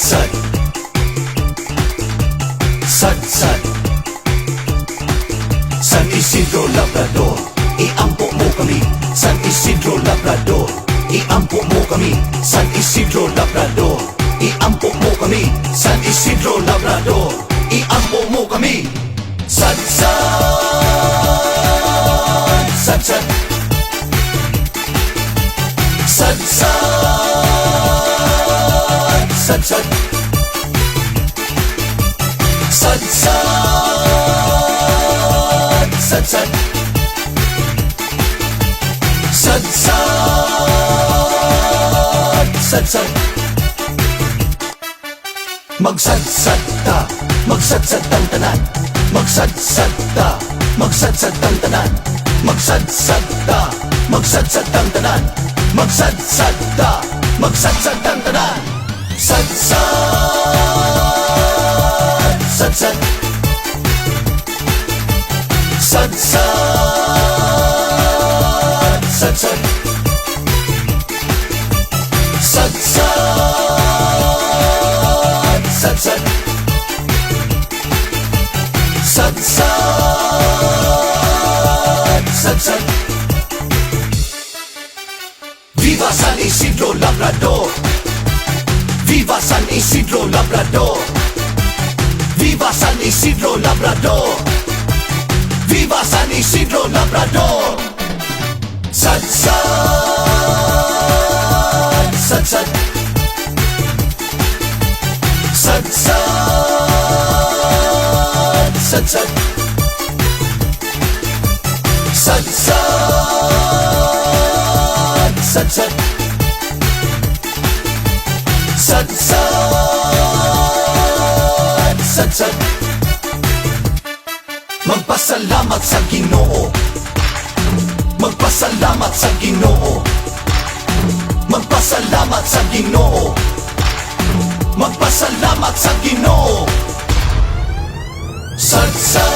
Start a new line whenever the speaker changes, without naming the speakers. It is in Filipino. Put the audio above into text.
Sadsad, sadsad. San Isidro Labrador, iampo mo kami. San Isidro Labrador, iampo mo kami. San Isidro Labrador, iampo mo kami. San Isidro Labrador, iampo mo kami. Sadsad, sadsad. Sadsad, sadsad. Sadsad, sadsad. Sadsad, sadsad. Magsadsad ta, magsadsad ang tanan. Magsadsad ta, magsadsad ang tanan. Magsadsad ta, magsadsad ang tanan. Magsadsad ta, magsadsad ang tanan. Sadsad, sadsad. Sadsad, sadsad. Sadsad, sadsad. Sadsad, sadsad. Viva San Isidro Labrador! Viva San Isidro Labrador! Viva San Isidro Labrador! Viva San Isidro Labrador! Sadsad, sadsad. Sadsad, sadsad. Sadsad, sadsad. Sadsad, sadsad. Magpasalamat sa Ginoo. Magpasalamat sa Ginoo. Magpasalamat sa Ginoo. Magpasalamat sa Ginoo. Sadsad.